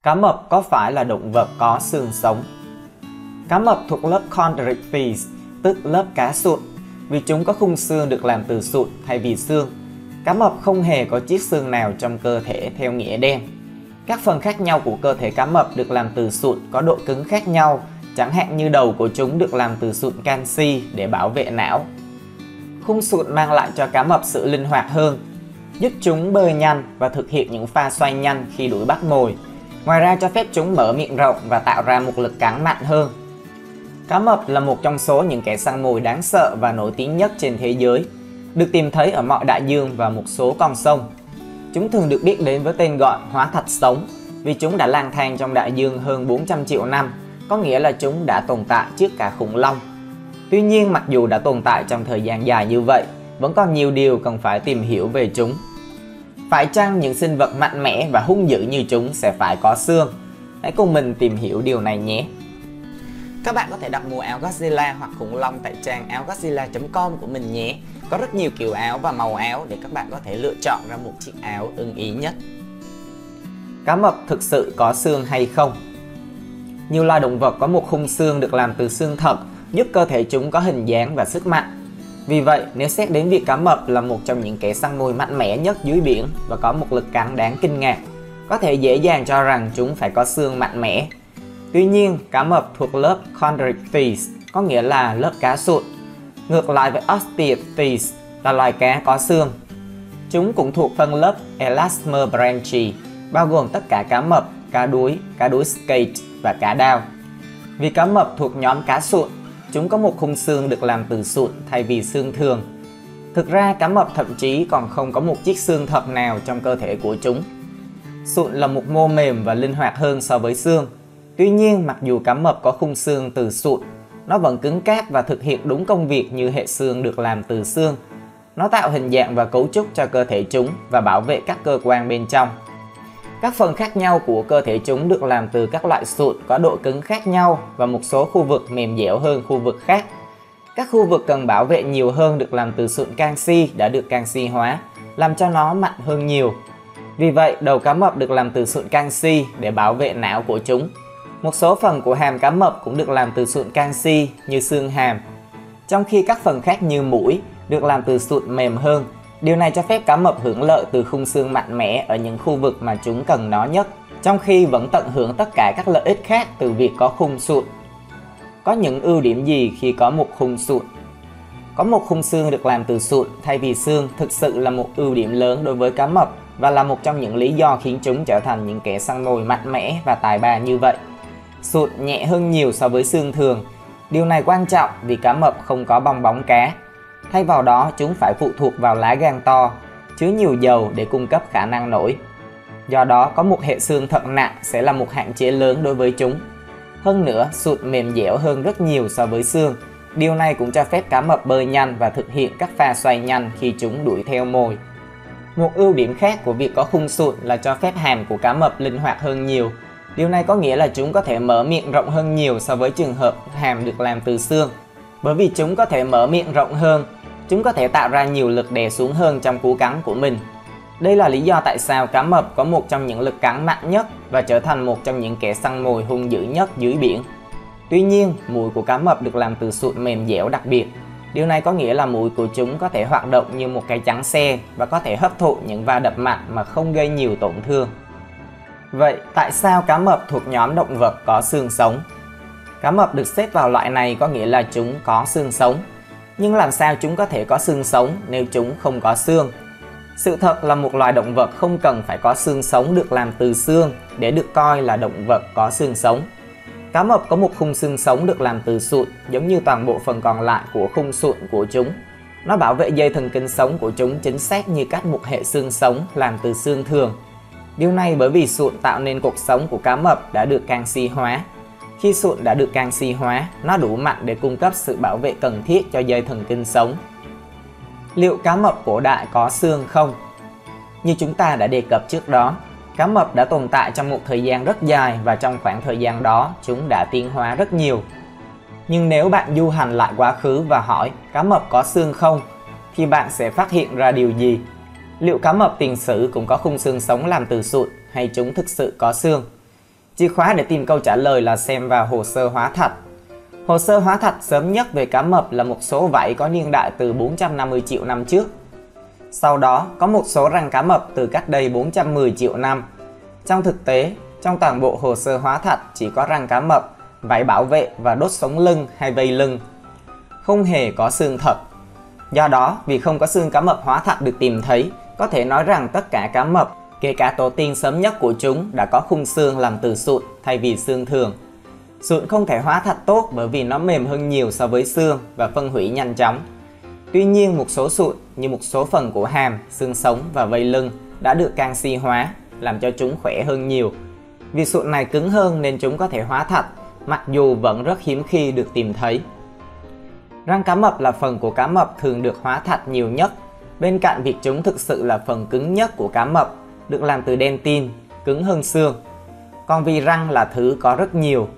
Cá mập có phải là động vật có xương sống? Cá mập thuộc lớp Chondrichthyes, tức lớp cá sụn, vì chúng có khung xương được làm từ sụn thay vì xương. Cá mập không hề có chiếc xương nào trong cơ thể theo nghĩa đen. Các phần khác nhau của cơ thể cá mập được làm từ sụn có độ cứng khác nhau, chẳng hạn như đầu của chúng được làm từ sụn canxi để bảo vệ não. Khung sụn mang lại cho cá mập sự linh hoạt hơn, giúp chúng bơi nhanh và thực hiện những pha xoay nhanh khi đuổi bắt mồi. Ngoài ra cho phép chúng mở miệng rộng và tạo ra một lực cắn mạnh hơn. Cá mập là một trong số những kẻ săn mồi đáng sợ và nổi tiếng nhất trên thế giới, được tìm thấy ở mọi đại dương và một số con sông. Chúng thường được biết đến với tên gọi hóa thạch sống vì chúng đã lang thang trong đại dương hơn 400 triệu năm, có nghĩa là chúng đã tồn tại trước cả khủng long. Tuy nhiên, mặc dù đã tồn tại trong thời gian dài như vậy, vẫn còn nhiều điều cần phải tìm hiểu về chúng. Phải chăng những sinh vật mạnh mẽ và hung dữ như chúng sẽ phải có xương? Hãy cùng mình tìm hiểu điều này nhé! Các bạn có thể đặt mua áo Godzilla hoặc khủng long tại trang áo-godzilla.com của mình nhé. Có rất nhiều kiểu áo và màu áo để các bạn có thể lựa chọn ra một chiếc áo ưng ý nhất. Cá mập thực sự có xương hay không? Nhiều loài động vật có một khung xương được làm từ xương thật, giúp cơ thể chúng có hình dáng và sức mạnh. Vì vậy, nếu xét đến việc cá mập là một trong những kẻ săn mồi mạnh mẽ nhất dưới biển và có một lực cắn đáng kinh ngạc, có thể dễ dàng cho rằng chúng phải có xương mạnh mẽ. Tuy nhiên, cá mập thuộc lớp Chondrichthyes, có nghĩa là lớp cá sụn. Ngược lại với Osteichthyes là loài cá có xương. Chúng cũng thuộc phân lớp Elasmobranchi, bao gồm tất cả cá mập, cá đuối skate và cá đao. Vì cá mập thuộc nhóm cá sụn, chúng có một khung xương được làm từ sụn thay vì xương thường. Thực ra, cá mập thậm chí còn không có một chiếc xương thật nào trong cơ thể của chúng. Sụn là một mô mềm và linh hoạt hơn so với xương. Tuy nhiên, mặc dù cá mập có khung xương từ sụn, nó vẫn cứng cáp và thực hiện đúng công việc như hệ xương được làm từ xương. Nó tạo hình dạng và cấu trúc cho cơ thể chúng và bảo vệ các cơ quan bên trong. Các phần khác nhau của cơ thể chúng được làm từ các loại sụn có độ cứng khác nhau và một số khu vực mềm dẻo hơn khu vực khác. Các khu vực cần bảo vệ nhiều hơn được làm từ sụn canxi đã được canxi hóa, làm cho nó mạnh hơn nhiều. Vì vậy, đầu cá mập được làm từ sụn canxi để bảo vệ não của chúng. Một số phần của hàm cá mập cũng được làm từ sụn canxi như xương hàm, trong khi các phần khác như mũi được làm từ sụn mềm hơn. Điều này cho phép cá mập hưởng lợi từ khung xương mạnh mẽ ở những khu vực mà chúng cần nó nhất, trong khi vẫn tận hưởng tất cả các lợi ích khác từ việc có khung sụn. Có những ưu điểm gì khi có một khung sụn? Có một khung xương được làm từ sụn thay vì xương thực sự là một ưu điểm lớn đối với cá mập và là một trong những lý do khiến chúng trở thành những kẻ săn mồi mạnh mẽ và tài ba như vậy. Sụn nhẹ hơn nhiều so với xương thường. Điều này quan trọng vì cá mập không có bong bóng cá. Thay vào đó, chúng phải phụ thuộc vào lá gan to, chứa nhiều dầu để cung cấp khả năng nổi. Do đó, có một hệ xương thật nặng sẽ là một hạn chế lớn đối với chúng. Hơn nữa, sụn mềm dẻo hơn rất nhiều so với xương. Điều này cũng cho phép cá mập bơi nhanh và thực hiện các pha xoay nhanh khi chúng đuổi theo mồi. Một ưu điểm khác của việc có khung sụn là cho phép hàm của cá mập linh hoạt hơn nhiều. Điều này có nghĩa là chúng có thể mở miệng rộng hơn nhiều so với trường hợp hàm được làm từ xương. Bởi vì chúng có thể mở miệng rộng hơn, chúng có thể tạo ra nhiều lực đè xuống hơn trong cú cắn của mình. Đây là lý do tại sao cá mập có một trong những lực cắn mạnh nhất và trở thành một trong những kẻ săn mồi hung dữ nhất dưới biển. Tuy nhiên, mũi của cá mập được làm từ sụn mềm dẻo đặc biệt. Điều này có nghĩa là mũi của chúng có thể hoạt động như một cái chắn xe và có thể hấp thụ những va đập mạnh mà không gây nhiều tổn thương. Vậy, tại sao cá mập thuộc nhóm động vật có xương sống? Cá mập được xếp vào loại này có nghĩa là chúng có xương sống. Nhưng làm sao chúng có thể có xương sống nếu chúng không có xương? Sự thật là một loài động vật không cần phải có xương sống được làm từ xương để được coi là động vật có xương sống. Cá mập có một khung xương sống được làm từ sụn giống như toàn bộ phần còn lại của khung sụn của chúng. Nó bảo vệ dây thần kinh sống của chúng chính xác như cách một hệ xương sống làm từ xương thường. Điều này bởi vì sụn tạo nên cột sống của cá mập đã được canxi hóa. Khi sụn đã được canxi hóa, nó đủ mạnh để cung cấp sự bảo vệ cần thiết cho dây thần kinh sống. Liệu cá mập cổ đại có xương không? Như chúng ta đã đề cập trước đó, cá mập đã tồn tại trong một thời gian rất dài và trong khoảng thời gian đó chúng đã tiến hóa rất nhiều. Nhưng nếu bạn du hành lại quá khứ và hỏi cá mập có xương không, thì bạn sẽ phát hiện ra điều gì? Liệu cá mập tiền sử cũng có khung xương sống làm từ sụn hay chúng thực sự có xương? Chìa khóa để tìm câu trả lời là xem vào hồ sơ hóa thạch. Hồ sơ hóa thạch sớm nhất về cá mập là một số vảy có niên đại từ 450 triệu năm trước. Sau đó có một số răng cá mập từ cách đây 410 triệu năm. Trong thực tế, trong toàn bộ hồ sơ hóa thạch chỉ có răng cá mập, vảy bảo vệ và đốt sống lưng hay vây lưng. Không hề có xương thật. Do đó, vì không có xương cá mập hóa thạch được tìm thấy, có thể nói rằng tất cả cá mập, kể cả tổ tiên sớm nhất của chúng, đã có khung xương làm từ sụn thay vì xương thường. Sụn không thể hóa thạch tốt bởi vì nó mềm hơn nhiều so với xương và phân hủy nhanh chóng. Tuy nhiên, một số sụn như một số phần của hàm, xương sống và vây lưng đã được canxi hóa, làm cho chúng khỏe hơn nhiều. Vì sụn này cứng hơn nên chúng có thể hóa thạch, mặc dù vẫn rất hiếm khi được tìm thấy. Răng cá mập là phần của cá mập thường được hóa thạch nhiều nhất, bên cạnh việc chúng thực sự là phần cứng nhất của cá mập, được làm từ dentin, cứng hơn xương. Còn vì răng là thứ có rất nhiều,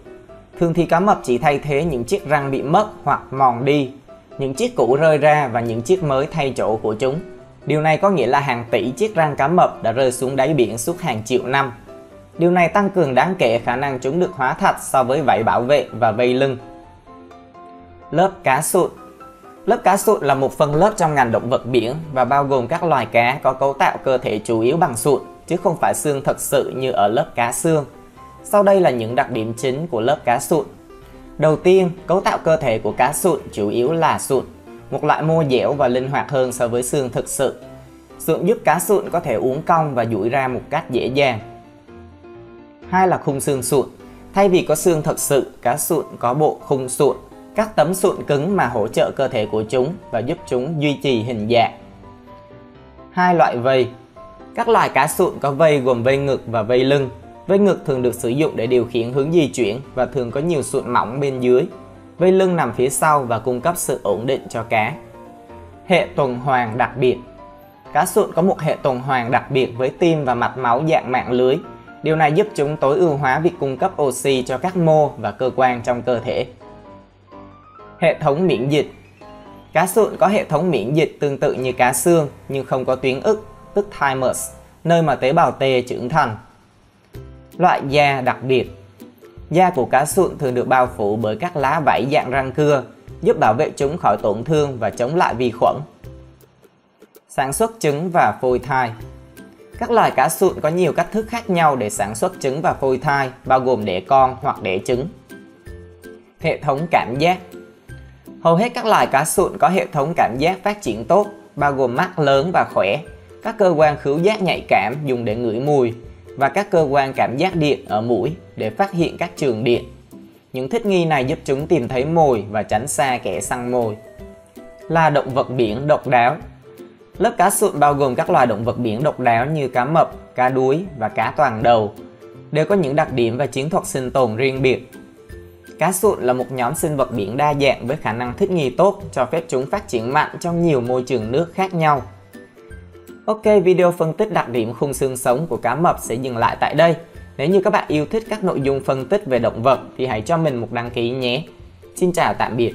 thường thì cá mập chỉ thay thế những chiếc răng bị mất hoặc mòn đi, những chiếc cũ rơi ra và những chiếc mới thay chỗ của chúng. Điều này có nghĩa là hàng tỷ chiếc răng cá mập đã rơi xuống đáy biển suốt hàng triệu năm. Điều này tăng cường đáng kể khả năng chúng được hóa thạch so với vảy bảo vệ và vây lưng. Lớp cá sụn. Lớp cá sụn là một phân lớp trong ngành động vật biển và bao gồm các loài cá có cấu tạo cơ thể chủ yếu bằng sụn, chứ không phải xương thật sự như ở lớp cá xương. Sau đây là những đặc điểm chính của lớp cá sụn. Đầu tiên, cấu tạo cơ thể của cá sụn chủ yếu là sụn, một loại mô dẻo và linh hoạt hơn so với xương thực sự. Sụn giúp cá sụn có thể uốn cong và duỗi ra một cách dễ dàng. Hai là khung xương sụn. Thay vì có xương thật sự, cá sụn có bộ khung sụn, các tấm sụn cứng mà hỗ trợ cơ thể của chúng và giúp chúng duy trì hình dạng. Hai loại vây. Các loài cá sụn có vây gồm vây ngực và vây lưng. Vây ngực thường được sử dụng để điều khiển hướng di chuyển và thường có nhiều sụn mỏng bên dưới. Vây lưng nằm phía sau và cung cấp sự ổn định cho cá. Hệ tuần hoàn đặc biệt. Cá sụn có một hệ tuần hoàn đặc biệt với tim và mạch máu dạng mạng lưới. Điều này giúp chúng tối ưu hóa việc cung cấp oxy cho các mô và cơ quan trong cơ thể. Hệ thống miễn dịch. Cá sụn có hệ thống miễn dịch tương tự như cá xương nhưng không có tuyến ức, tức thymus, nơi mà tế bào T trưởng thành. Loại da đặc biệt. Da của cá sụn thường được bao phủ bởi các lá vảy dạng răng cưa, giúp bảo vệ chúng khỏi tổn thương và chống lại vi khuẩn. Sản xuất trứng và phôi thai. Các loài cá sụn có nhiều cách thức khác nhau để sản xuất trứng và phôi thai, bao gồm đẻ con hoặc đẻ trứng. Hệ thống cảm giác. Hầu hết các loài cá sụn có hệ thống cảm giác phát triển tốt, bao gồm mắt lớn và khỏe, các cơ quan khứu giác nhạy cảm dùng để ngửi mùi, và các cơ quan cảm giác điện ở mũi để phát hiện các trường điện. Những thích nghi này giúp chúng tìm thấy mồi và tránh xa kẻ săn mồi. Là động vật biển độc đáo. Lớp cá sụn bao gồm các loài động vật biển độc đáo như cá mập, cá đuối và cá toàn đầu, đều có những đặc điểm và chiến thuật sinh tồn riêng biệt. Cá sụn là một nhóm sinh vật biển đa dạng với khả năng thích nghi tốt, cho phép chúng phát triển mạnh trong nhiều môi trường nước khác nhau. Ok, video phân tích đặc điểm khung xương sống của cá mập sẽ dừng lại tại đây. Nếu như các bạn yêu thích các nội dung phân tích về động vật thì hãy cho mình một đăng ký nhé. Xin chào tạm biệt.